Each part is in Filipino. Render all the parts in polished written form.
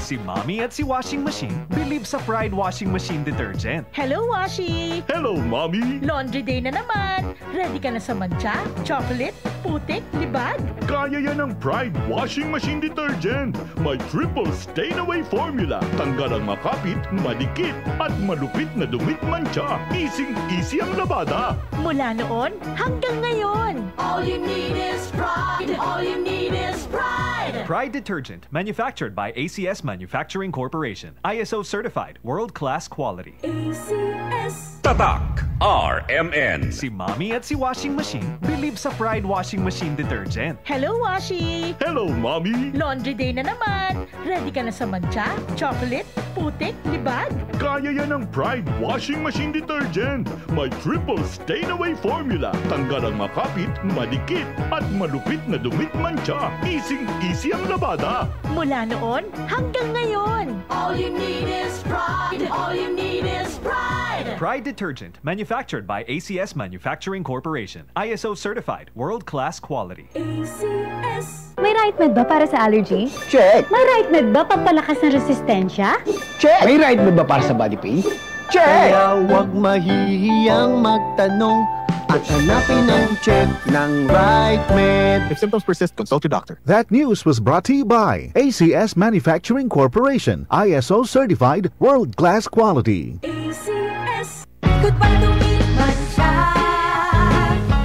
Si Mommy at si Washing Machine believe sa Pride Washing Machine Detergent. Hello, Washi! Hello, Mommy! Laundry day na naman! Ready ka na sa mancha, chocolate, putik, libag? Kaya yan ang Pride Washing Machine Detergent. May triple stain-away formula. Tanggal ang makapit, madikit, at malupit na dumit mancha. Easy ang labada. Mula noon hanggang ngayon. All you need is pride. All you need is pride. Pride Detergent, manufactured by ACS Manufacturing Corporation. ISO certified, world-class quality. ACS. Tatak RMN. Si Mommy at si Washing Machine believe sa Pride Washing Machine Detergent. Hello, Washi! Hello, Mommy! Laundry day na naman. Ready ka na sa mancha, chocolate, putik, libag? Kaya yan ang Pride Washing Machine Detergent. May triple stain-away formula. Tanggal ang makapit, madikit, at malupit na dumit mancha. Easy ang labada. Mula noon hanggang ngayon. All you need is pride. All you need is pride. Pride Detergent, manufactured by ACS Manufacturing Corporation. ISO certified, world-class quality. ACS. May right med ba para sa allergy? Check! May right med ba pampalakas ng resistensya? Check! May right mo ba para sa body pain? Check! Kaya huwag mahihiyang magtanong at hanapin ang check ng right med. If symptoms persist, consult your doctor. That news was brought to you by ACS Manufacturing Corporation, ISO certified, world-class quality. ACS. Goodbye to me, mancha.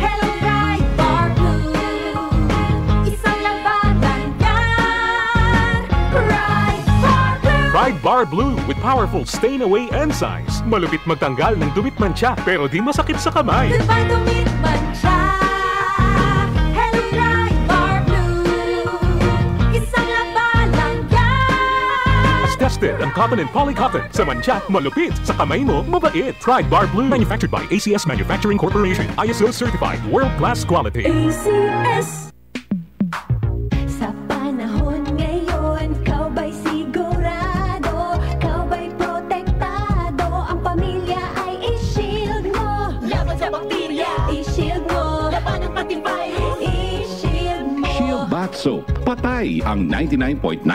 Hello, bright bar blue. Isang labanan yan. Bright bar blue. Pride Bar Blue with powerful stain-away enzymes. Malupit magtanggal ng dumit mancha pero di masakit sa kamay. Goodbye to me, mancha. Hello, bright bar blue. Isang labanan yan. As tested ang cotton and polycotton. Sa mancha, malupit. Sa kamay mo, mabait. Pride Bar Blue. Manufactured by ACS Manufacturing Corporation. ISO certified. World-class quality. ACS. Sa panahon ngayon, kau ba'y sigurado? Kau ba'y protektado? Ang pamilya ay i-shield mo. Laban sa bakterya, i-shield mo. Laban ng pati virus, i-shield mo. Shield Bath Soap. Patay ang 99.9%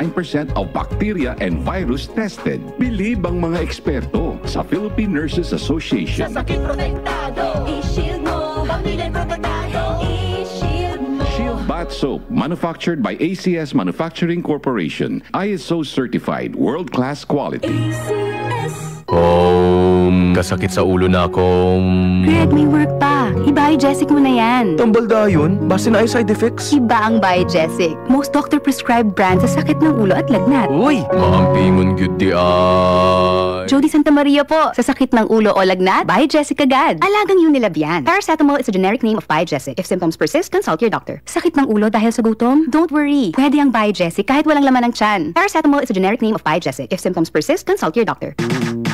of bacteria and virus tested. Believe ang mga eksperto sa Philippine Nurses Sa Association. sakit protektado, i-shield mo. Pamilya protektado, i-shield mo. Shield Bath Soap, manufactured by ACS Manufacturing Corporation. ISO certified, world-class quality. ACS. Kasakit sa ulo na akong... Greg, may work pa. I-Biogesic mo na yan. Tambalda yun? Basta na ay side effects? Iba ang Biogesic. Most doctor-prescribed brand sa sakit ng ulo at lagnat. Uy! Maampingon gyud di ay... Jody Santa Maria po. Sa sakit ng ulo o lagnat, Biogesic agad. Alagang Unilab yan. Paracetamol is a generic name of Biogesic. If symptoms persist, consult your doctor. Sakit ng ulo dahil sa gutom? Don't worry. Pwede ang Biogesic kahit walang laman ng tiyan. Paracetamol is a generic name of Biogesic. If symptoms persist, consult your doctor.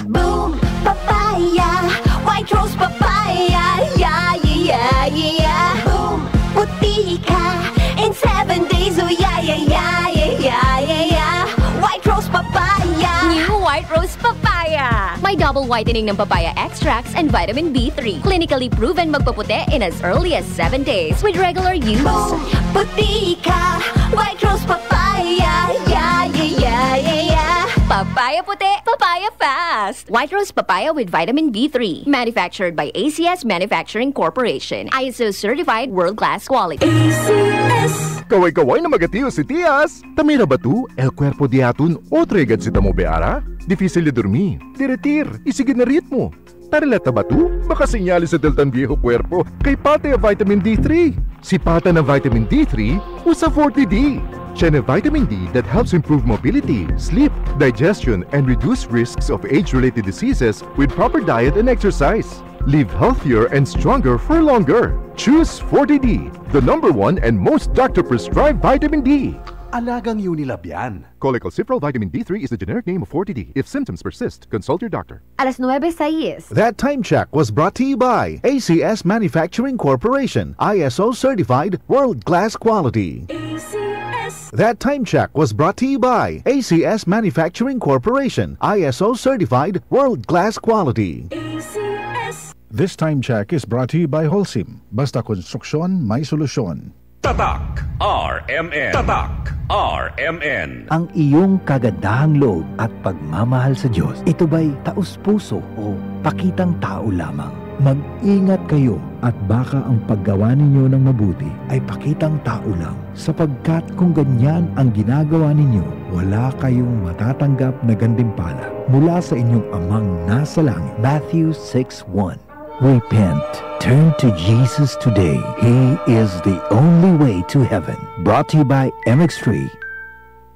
Boom, papaya, white rose papaya, yeah, yeah, yeah. Boom, puti ka in 7 days, oh yeah, yeah, yeah, yeah, yeah, yeah. White rose papaya. New White Rose Papaya. May double whitening ng papaya extracts and vitamin B3. Clinically proven magpaputi in as early as 7 days with regular use. Boom, puti ka, white rose papaya, yeah, yeah, yeah, yeah, yeah. Papaya puti, papaya fast. White Rose Papaya with vitamin B3. Manufactured by ACS Manufacturing Corporation. ISO certified world-class quality. ACS. Kaway-kaway na magatiyo si Tias. Tamira ba tu? El cuerpo di atun otra agad si tamo beara? Difícil de dormir. Diretir, isigin na ritmo. Tarilata ba tu? Baka senyales sa deltan viejo cuerpo kay pate a vitamin D3. Si pata na vitamin D3, usa 40D. Siya na vitamin D that helps improve mobility, sleep, digestion, and reduce risks of age-related diseases with proper diet and exercise. Live healthier and stronger for longer. Choose 40D, the #1 and most doctor-prescribed vitamin D. Alagang Unilab yan. Cholecalciferol vitamin D3 is the generic name of 40D. If symptoms persist, consult your doctor. Alas 9:06. That time check was brought to you by ACS Manufacturing Corporation, ISO certified, world-class quality. ACS. That time check was brought to you by ACS Manufacturing Corporation, ISO certified, world-class quality. ACS. This time check is brought to you by Holcim. Basta konstruksyon, may solusyon. Tatak RMN. Tatak RMN. Ang iyong kagandahang loob at pagmamahal sa Diyos, ito ba'y taus-puso o pakitang tao lamang? Mag-ingat kayo at baka ang paggawa ninyo ng mabuti ay pakitang tao lang, sapagkat kung ganyan ang ginagawa ninyo, wala kayong matatanggap na gantimpala mula sa inyong amang nasa langit. Matthew 6:1. Repent. Turn to Jesus today. He is the only way to heaven. Brought to you by MX3.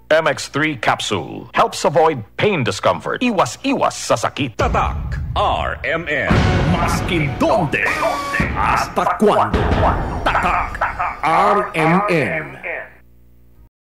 MX3 Capsule helps avoid pain discomfort. Iwas-iwas sa sakit. Tatak RMN. Maskin donde hasta cuando. Tatak RMN.